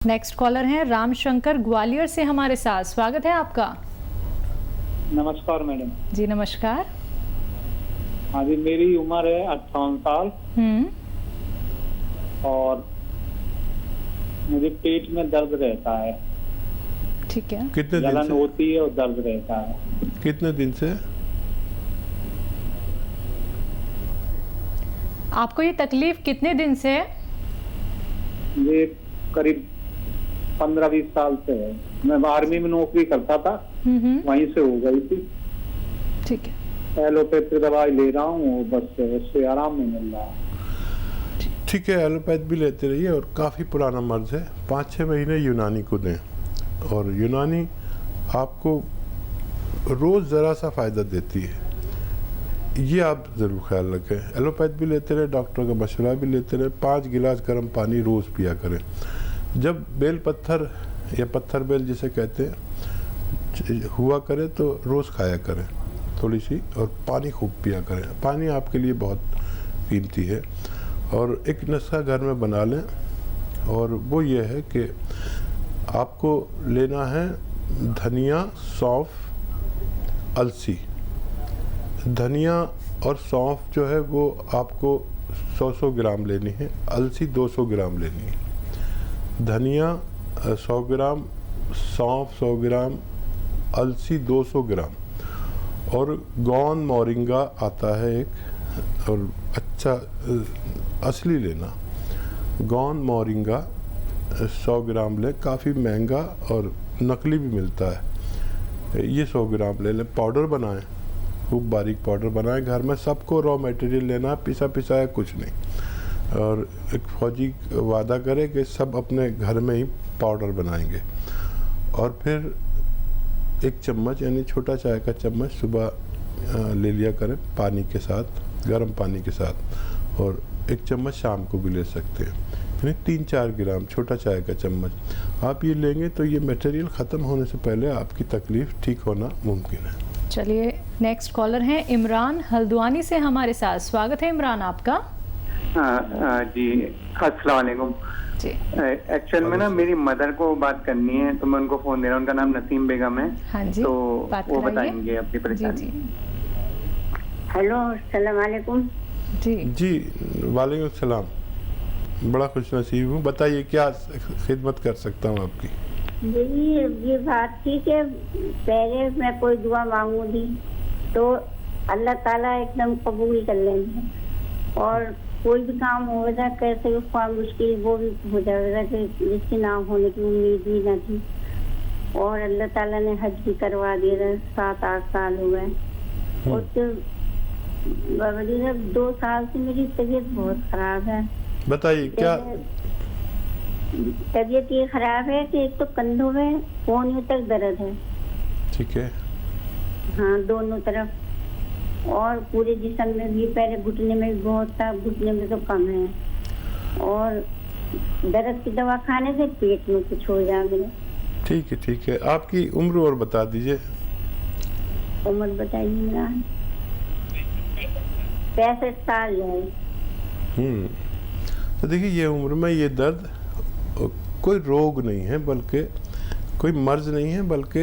Next collar हैं रामशंकर ग्वालियर से हमारे साथ। स्वागत है आपका। नमस्कार मैडम जी नमस्कार। हाँ जी, मेरी उम्र है 58 साल और मुझे पेट में दर्द रहता है। ठीक है। कितने दिन जलन से? होती है और दर्द रहता है। कितने दिन से? आपको ये तकलीफ कितने दिन से है? ये करीब 15-20 साल से है। मैं आर्मी में नौकरी करता था, वहीं से हो गई थी। ठीक है। एलोपैथी दवाई ले रहा हूँ, बस उससे आराम नहीं मिल रहा है। ठीक है, एलोपैथ भी लेते रहिए और काफ़ी पुराना मर्ज है। 5-6 महीने यूनानी को दें और यूनानी आपको रोज़ ज़रा सा फ़ायदा देती है, ये आप ज़रूर ख्याल रखें। एलोपैथ भी लेते रहे, डॉक्टर का मशवरा भी लेते रहे। 5 गिलास गर्म पानी रोज़ पिया करें। जब बेल पत्थर या पत्थर बेल जिसे कहते हैं हुआ करे तो रोज़ खाया करें थोड़ी सी, और पानी खूब पिया करें। पानी आपके लिए बहुत कीमती है। और एक नुस्खा घर में बना लें, और वो ये है कि आपको लेना है धनिया, सौंफ, अलसी। धनिया और सौंफ जो है वो आपको 100-100 ग्राम लेनी है, अलसी 200 ग्राम लेनी है। धनिया 100 ग्राम, सौंफ 100 ग्राम, अलसी 200 ग्राम, और गौन मोरिंगा आता है एक, और अच्छा असली लेना। गौन मोरिंगा 100 ग्राम ले, काफ़ी महंगा और नकली भी मिलता है। ये 100 ग्राम ले लें। पाउडर बनाएं, खूब बारीक पाउडर बनाएं घर में। सबको रॉ मटेरियल लेना, पिसा पिसाया कुछ नहीं। और एक फौजी वादा करे कि सब अपने घर में ही पाउडर बनाएंगे। और फिर एक चम्मच यानी छोटा चाय का चम्मच सुबह ले लिया करें पानी के साथ, गर्म पानी के साथ। और एक चम्मच शाम को भी ले सकते हैं, यानी 3-4 ग्राम छोटा चाय का चम्मच आप ये लेंगे तो ये मटेरियल ख़त्म होने से पहले आपकी तकलीफ़ ठीक होना मुमकिन है। चलिए, नेक्स्ट कॉलर हैं इमरान हल्द्वानी से हमारे साथ। स्वागत है इमरान आपका। जी अस्सलाम वालेकुम। जी एक्चुअल में ना मेरी मदर को बात करनी है, तो मैं उनको फोन दे रहा हूँ। उनका नाम नसीम बेगम है। हाँ जी, तो बात वो कराइए। बताएंगे अपनी परेशानी। जी हेलो, अस्सलाम वालेकुम। जी जी वालेकुम सलाम। बड़ा खुश नसीब हूँ। बताइए क्या खिदमत कर सकता हूँ आपकी। ये बात थी कि पहले मैं कोई दुआ मांगूंगी तो अल्लाह ताला एकदम कबूल कर लेंगे, और कोई भी काम हो जाए कैसे उसका मुश्किल वो भी हो जाएगा कि जिसकी ना होने की उम्मीद ही न थी। और अल्लाह ताला ने हज भी करवा दिया। 7-8 साल हो गए। और तो 2 साल से मेरी तबीयत बहुत खराब है। बताइए क्या। तबीयत ये खराब है कि एक तो कंधों में कोहनी तक दर्द है। ठीक है। हाँ, दोनों तरफ। और पूरे जिस्म में भी, पहले घुटने में भी बहुत था, घुटने में तो कम है। और दर्द की दवा खाने से पेट में कुछ हो जाए मेरे। ठीक है। आपकी उम्र और बता दीजिए। उम्र बताइए मेरा। 65 साल है। तो देखिए, ये उम्र में ये दर्द कोई रोग नहीं है, बल्कि कोई मर्ज नहीं है, बल्कि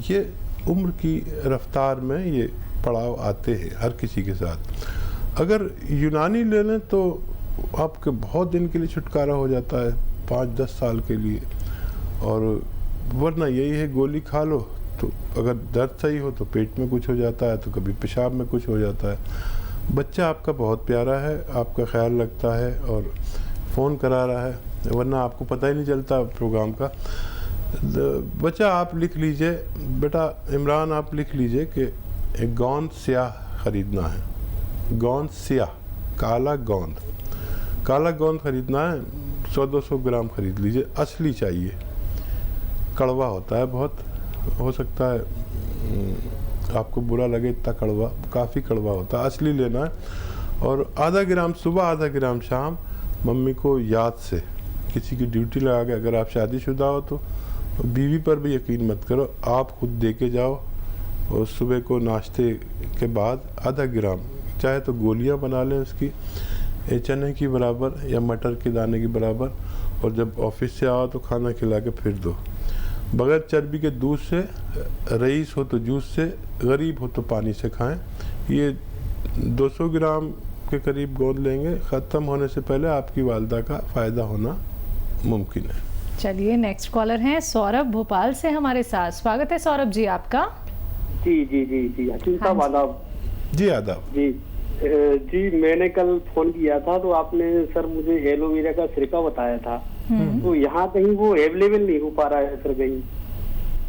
ये उम्र की रफ्तार में ये पड़ाव आते हैं हर किसी के साथ। अगर यूनानी ले लें तो आपके बहुत दिन के लिए छुटकारा हो जाता है, 5-10 साल के लिए। और वरना यही है, गोली खा लो तो अगर दर्द सही हो तो पेट में कुछ हो जाता है, तो कभी पेशाब में कुछ हो जाता है। बच्चा आपका बहुत प्यारा है, आपका ख्याल रखता है और फ़ोन करा रहा है, वरना आपको पता ही नहीं चलता प्रोग्राम का। बच्चा आप लिख लीजिए, बेटा इमरान आप लिख लीजिए कि एक गोंद स्याह ख़रीदना है। गोंद स्याह, काला गोंद ख़रीदना है। 100-200 ग्राम ख़रीद लीजिए। असली चाहिए, कड़वा होता है बहुत, हो सकता है आपको बुरा लगे, इतना कड़वा, काफ़ी कड़वा होता है। असली लेना है। और आधा ग्राम सुबह, आधा ग्राम शाम। मम्मी को याद से किसी की ड्यूटी लगा के, अगर आप शादीशुदा हो तो बीवी पर भी यकीन मत करो, आप खुद दे के जाओ। और सुबह को नाश्ते के बाद आधा ग्राम, चाहे तो गोलियां बना लें उसकी, चने की बराबर या मटर के दाने की बराबर, और जब ऑफिस से आओ तो खाना खिला के फिर दो। बगैर चर्बी के दूध से, रईस हो तो जूस से, गरीब हो तो पानी से खाएं। ये 200 ग्राम के करीब गोंद लेंगे, ख़त्म होने से पहले आपकी वालदा का फ़ायदा होना मुमकिन है। चलिए नेक्स्ट कॉलर हैं सौरभ भोपाल से हमारे साथ। स्वागत है सौरभ जी आपका। जी जी जी जी हकीम साहब आदाब। जी आदाब। जी जी मैंने कल फोन किया था तो आपने सर मुझे एलोवेरा का सिरका बताया था, तो यहाँ कहीं वो अवेलेबल नहीं हो पा रहा है सर कहीं,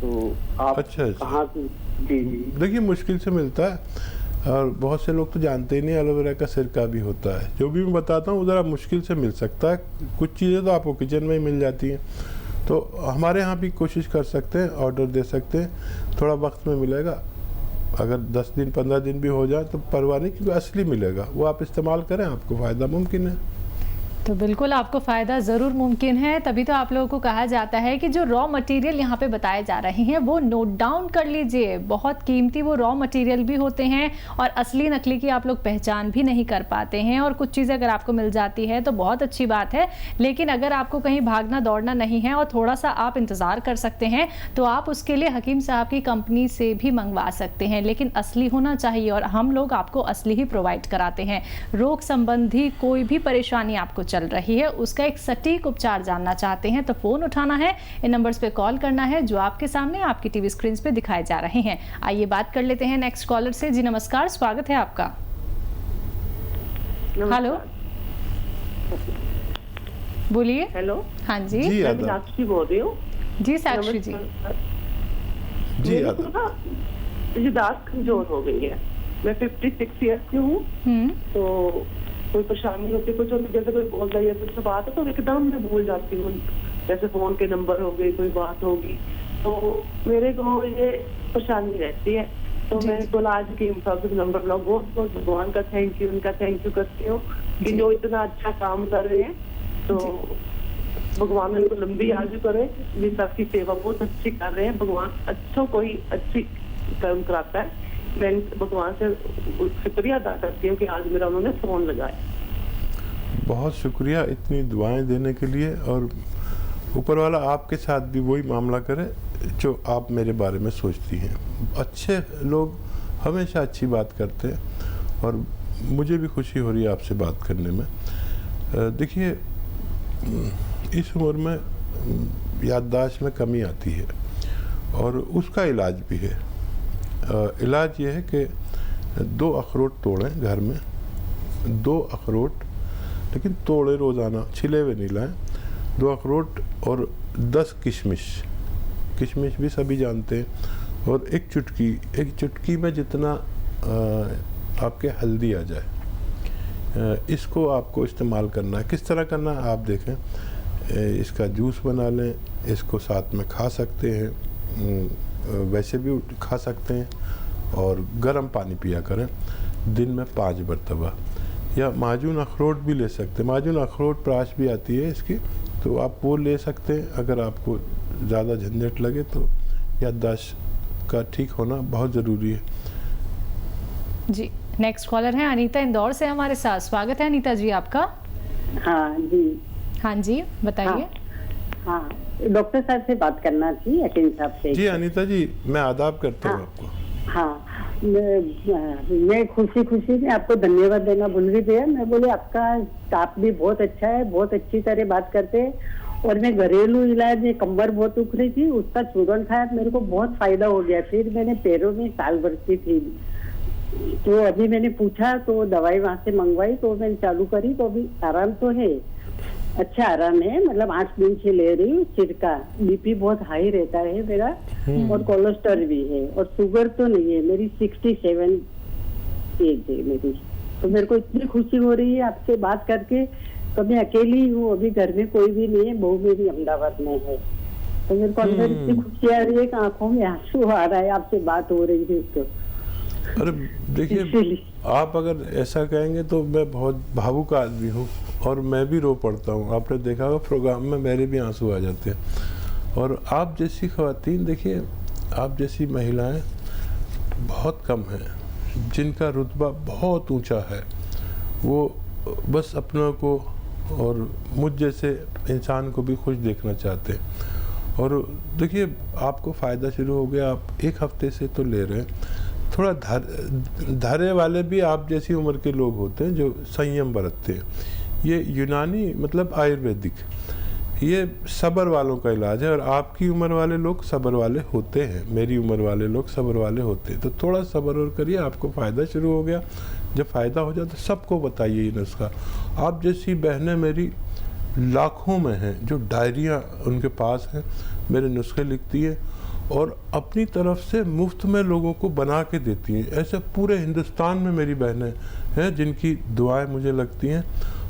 तो आप अच्छा। कहाँ से? जी जी देखिए मुश्किल से मिलता है और बहुत से लोग तो जानते ही नहीं एलोवेरा का सिरका भी होता है। जो भी मैं बताता हूँ ज़रा मुश्किल से मिल सकता है। कुछ चीज़ें तो आपको किचन में ही मिल जाती हैं, तो हमारे यहाँ भी कोशिश कर सकते हैं, ऑर्डर दे सकते हैं, थोड़ा वक्त में मिलेगा। अगर 10 दिन 15 दिन भी हो जाए तो परवाह नहीं, क्योंकि असली मिलेगा, वो आप इस्तेमाल करें, आपको फ़ायदा मुमकिन है। तो बिल्कुल आपको फ़ायदा ज़रूर मुमकिन है, तभी तो आप लोगों को कहा जाता है कि जो रॉ मटेरियल यहाँ पे बताए जा रहे हैं वो नोट डाउन कर लीजिए। बहुत कीमती वो रॉ मटेरियल भी होते हैं और असली नकली की आप लोग पहचान भी नहीं कर पाते हैं। और कुछ चीज़ें अगर आपको मिल जाती है तो बहुत अच्छी बात है, लेकिन अगर आपको कहीं भागना दौड़ना नहीं है और थोड़ा सा आप इंतज़ार कर सकते हैं तो आप उसके लिए हकीम साहब की कंपनी से भी मंगवा सकते हैं, लेकिन असली होना चाहिए और हम लोग आपको असली ही प्रोवाइड कराते हैं। रोग संबंधी कोई भी परेशानी आपको चल रही है, उसका एक सटीक उपचार जानना चाहते हैं तो फोन उठाना है, इन नंबर्स पे कॉल करना है जो आपके सामने आपकी टीवी स्क्रीन पे दिखाए जा रहे हैं। आइए बात कर लेते हैं नेक्स्ट कॉलर से। जी नमस्कार, स्वागत है आपका। हेलो, बोलिए। हेलो। हाँ जी, मैं साक्षी बोल रही हूँ। जी साक्षी जी। जी याददाश्त कमजोर हो गई है। मैं 56 ईयर्स की हूँ, तो कोई परेशानी होती है, कुछ होती, जैसे कोई बोल रही है कुछ बात है तो एकदम मैं भूल जाती हूँ, जैसे फोन के नंबर हो गए, कोई बात होगी, तो मेरे को ये परेशानी रहती है। तो मैं बोला आज की नंबर ब्लॉग, बहुत भगवान का थैंक यू, उनका थैंक यू करती हूँ कि जो इतना अच्छा काम कर रहे हैं, तो भगवान उनको लंबी आयु करे, जिस आपकी सेवा बहुत अच्छी कर रहे हैं, भगवान अच्छा कोई अच्छी कर्म कराता है। मैं भगवान से शुक्रिया अदा करती हूँ कि आज मेरा उन्होंने फोन लगाया। बहुत शुक्रिया इतनी दुआएं देने के लिए, और ऊपर वाला आपके साथ भी वही मामला करे जो आप मेरे बारे में सोचती हैं। अच्छे लोग हमेशा अच्छी बात करते हैं और मुझे भी खुशी हो रही है आपसे बात करने में। देखिए इस उम्र में याददाश्त में कमी आती है और उसका इलाज भी है। इलाज ये है कि 2 अखरोट तोड़ें घर में, 2 अखरोट, लेकिन तोड़े रोज़ाना, छिले हुए नहीं लाएं। 2 अखरोट और 10 किशमिश, किशमिश भी सभी जानते हैं, और एक चुटकी में जितना आपके हल्दी आ जाए, इसको आपको इस्तेमाल करना है। किस तरह करना है आप देखें। इसका जूस बना लें, इसको साथ में खा सकते हैं, वैसे भी खा सकते हैं, और गर्म पानी पिया करें दिन में 5 मरतबा। या माजून अखरोट भी ले सकते हैं, माजून अखरोट प्राश भी आती है इसकी, तो आप वो ले सकते हैं अगर आपको ज़्यादा झंझट लगे तो। याददाश्त का ठीक होना बहुत ज़रूरी है। जी नेक्स्ट कॉलर है अनीता इंदौर से हमारे साथ। स्वागत है अनीता जी आपका। हाँ जी। हाँ जी बताइए। हाँ डॉक्टर साहब से बात करना थी, हकीम साहब से। जी अनीता जी, मैं आदाब करता हूँ आपको। हाँ मैं खुशी में आपको धन्यवाद देना भूल गई भैया। मैं बोले आपका स्टाफ भी बहुत अच्छा है, बहुत अच्छी तरह बात करते हैं, और मैं घरेलू इलाज में कमर बहुत दुख रही थी, उसका चूरन खाया, मेरे को बहुत फायदा हो गया। फिर मैंने पैरों में साल भरती थी, तो अभी मैंने पूछा तो दवाई वहां से मंगवाई, तो मैंने चालू करी, तो अभी आराम तो है, अच्छा आराम है, मतलब 8 दिन से ले रही हूँ सिरका। बीपी बहुत हाई रहता है मेरा, और कोलेस्ट्रॉल भी है, और शुगर तो नहीं है, मेरी 67 एज है मेरी। तो मेरे को इतनी खुशी हो रही है आपसे बात करके। तो मैं अकेली हूँ, अभी घर में कोई भी नहीं है, बहू मेरी अहमदाबाद में है, तो मेरे को अंदर इतनी खुशी आ रही है कि आंखों में आंसू आ रहा है आपसे बात हो रही है। तो अरे देखिए, आप अगर ऐसा कहेंगे तो मैं बहुत भावुक आदमी हूँ और मैं भी रो पड़ता हूँ। आपने देखा होगा प्रोग्राम में मेरे भी आंसू आ जाते हैं। और आप जैसी ख़वातीन, देखिए आप जैसी महिलाएं बहुत कम हैं जिनका रुतबा बहुत ऊंचा है। वो बस अपनों को और मुझ जैसे इंसान को भी खुश देखना चाहते हैं। और देखिए आपको फ़ायदा शुरू हो गया, आप 1 हफ्ते से तो ले रहे हैं। थोड़ा धैर्य वाले भी आप जैसी उम्र के लोग होते हैं जो संयम बरतते हैं। ये यूनानी मतलब आयुर्वेदिक, ये सब्र वालों का इलाज है और आपकी उम्र वाले लोग सब्र वाले होते हैं, मेरी उम्र वाले लोग सब्र वाले होते हैं। तो थोड़ा सब्र और करिए, आपको फ़ायदा शुरू हो गया। जब फ़ायदा हो जाए तो सबको बताइए ये नुस्खा। आप जैसी बहनें मेरी लाखों में हैं जो डायरियाँ उनके पास हैं, मेरे नुस्खे लिखती हैं और अपनी तरफ से मुफ्त में लोगों को बना के देती हैं। ऐसे पूरे हिंदुस्तान में मेरी बहनें हैं जिनकी दुआएं मुझे लगती हैं।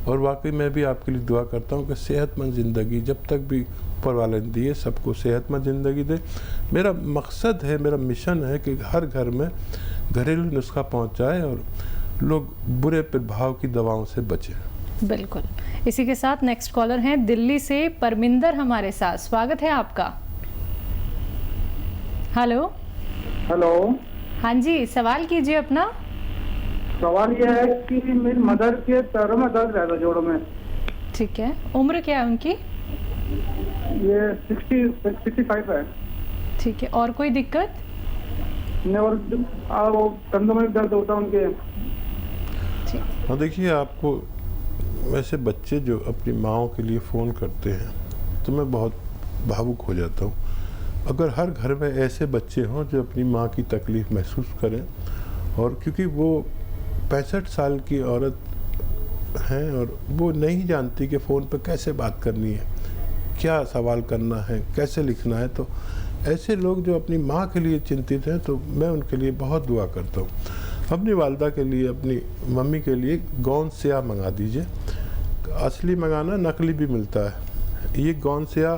और वाकई मैं भी आपके लिए दुआ करता हूँ कि सेहतमंद ज़िंदगी जब तक भी ऊपर वाले ने दिए, सबको सेहतमंद ज़िंदगी दे। मेरा मकसद है, मेरा मिशन है कि हर घर में घरेलू नुस्खा पहुँच जाए और लोग बुरे प्रभाव की दवाओं से बचें। बिल्कुल। इसी के साथ नेक्स्ट कॉलर हैं दिल्ली से परमिंदर हमारे साथ। स्वागत है आपका। हेलो। हेलो। हाँ जी, सवाल कीजिए अपना। सवाल यह है कि मेरी मदर के पैरों में दर्द रहता, जोड़ों में। ठीक है, उम्र क्या है उनकी? ये 65 है। ठीक है, और कोई दिक्कत? नहीं, और वो कंधों में दर्द होता है उनके। हाँ देखिए, आपको वैसे बच्चे जो अपनी माँओं के लिए फ़ोन करते हैं तो मैं बहुत भावुक हो जाता हूँ। अगर हर घर में ऐसे बच्चे हों जो अपनी माँ की तकलीफ़ महसूस करें, और क्योंकि वो 65 साल की औरत हैं और वो नहीं जानती कि फ़ोन पर कैसे बात करनी है, क्या सवाल करना है, कैसे लिखना है, तो ऐसे लोग जो अपनी माँ के लिए चिंतित हैं तो मैं उनके लिए बहुत दुआ करता हूँ। अपनी वालदा के लिए, अपनी मम्मी के लिए गोंद स्याह मंगा दीजिए। असली मंगाना, नकली भी मिलता है। ये गोंद स्याह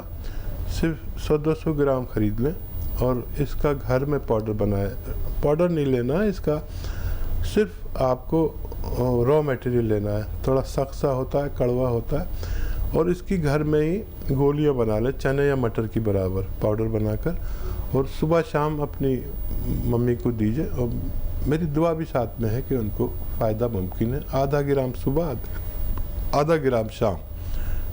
सिर्फ 100-200 ग्राम ख़रीद लें और इसका घर में पाउडर बनाए। पाउडर नहीं लेना है इसका, सिर्फ आपको रॉ मटेरियल लेना है। थोड़ा सख्त सा होता है, कड़वा होता है, और इसकी घर में ही गोलियां बना लें, चने या मटर की बराबर पाउडर बनाकर, और सुबह शाम अपनी मम्मी को दीजिए। और मेरी दुआ भी साथ में है कि उनको फ़ायदा मुमकिन है। आधा ग्राम सुबह, आधा ग्राम शाम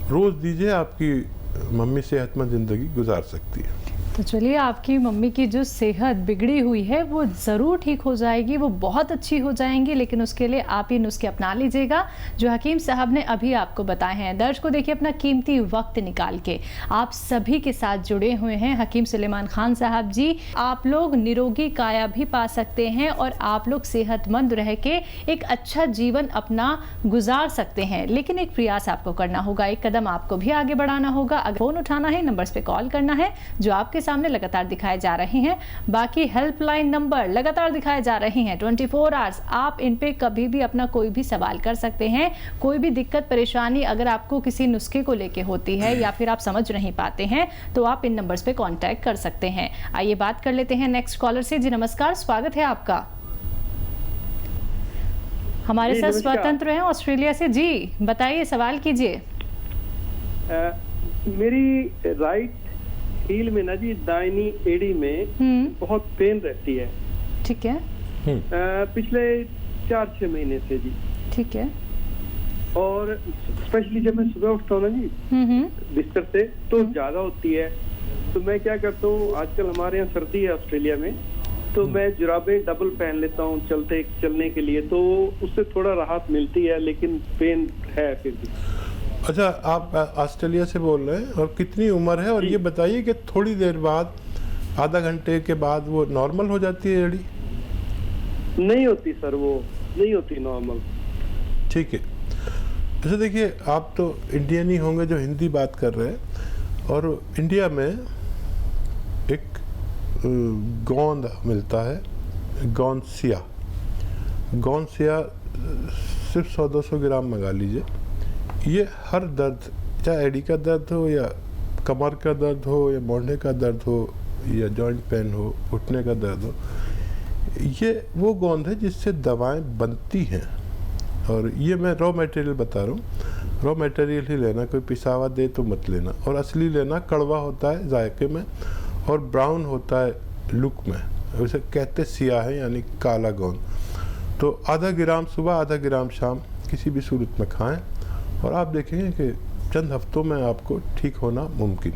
रोज़ दीजिए, आपकी मम्मी सेहतमंद ज़िंदगी गुजार सकती है। तो चलिए, आपकी मम्मी की जो सेहत बिगड़ी हुई है वो ज़रूर ठीक हो जाएगी, वो बहुत अच्छी हो जाएंगी। लेकिन उसके लिए आप ये नुस्खे अपना लीजिएगा जो हकीम साहब ने अभी आपको बताए हैं। दर्ज को देखिए, अपना कीमती वक्त निकाल के आप सभी के साथ जुड़े हुए हैं हकीम सुलेमान खान साहब जी। आप लोग निरोगी काया भी पा सकते हैं और आप लोग सेहतमंद रह के एक अच्छा जीवन अपना गुजार सकते हैं। लेकिन एक प्रयास आपको करना होगा, एक कदम आपको भी आगे बढ़ाना होगा। अगर फ़ोन उठाना है, नंबर्स पे कॉल करना है जो आपके सामने लगातार दिखाए जा रहे हैं। बाकी हेल्पलाइन नंबर लगातार दिखाए जा रहे हैं 24 आवर्स। आप इन पे कभी भी अपना कोई भी सवाल कर सकते हैं। कोई भी दिक्कत परेशानी अगर आपको किसी नुस्खे को लेके होती है या फिर आप समझ नहीं पाते हैं तो आप इन नंबर्स पे कांटेक्ट कर सकते हैं। आइए बात कर लेते हैं नेक्स्ट कॉलर से। जी नमस्कार, स्वागत है आपका हमारे साथ। स्वतंत्र हैं ऑस्ट्रेलिया से। जी बताइए, सवाल कीजिए। मेरी राइट हील में ना जी, दाहिनी एड़ी में बहुत पेन रहती है। ठीक है। पिछले 4-6 महीने से जी। ठीक है। और स्पेशली जब मैं सुबह उठता हूँ ना जी बिस्तर से, तो ज्यादा होती है। तो मैं क्या करता हूँ, आजकल हमारे यहाँ सर्दी है ऑस्ट्रेलिया में, तो मैं जुराबें डबल पहन लेता हूँ चलने के लिए, तो उससे थोड़ा राहत मिलती है, लेकिन पेन है फिर भी। अच्छा, आप ऑस्ट्रेलिया से बोल रहे हैं, और कितनी उम्र है? और ये बताइए कि थोड़ी देर बाद, आधा घंटे के बाद वो नॉर्मल हो जाती है एड़ी? नहीं होती सर, वो नहीं होती नॉर्मल। ठीक है। अच्छा देखिए, आप तो इंडियन ही होंगे जो हिंदी बात कर रहे हैं, और इंडिया में एक गोंद मिलता है, गोंद स्याह सिर्फ 100-200 ग्राम मंगा लीजिए। ये हर दर्द, चाहे एड़ी का दर्द हो या कमर का दर्द हो या मोढ़े का दर्द हो या जॉइंट पेन हो, घुटने का दर्द हो, ये वो गोंद है जिससे दवाएं बनती हैं। और ये मैं रॉ मटेरियल बता रहा हूँ, रॉ मटेरियल ही लेना, कोई पिसावा दे तो मत लेना। और असली लेना, कड़वा होता है जायके में और ब्राउन होता है लुक में, उसे कहते सियाह है, यानी काला गोंद। तो आधा ग्राम सुबह, आधा ग्राम शाम किसी भी सूरत में खाएं। और आप देखेंगे कि चंद हफ्तों में आपको ठीक होना मुमकिन है।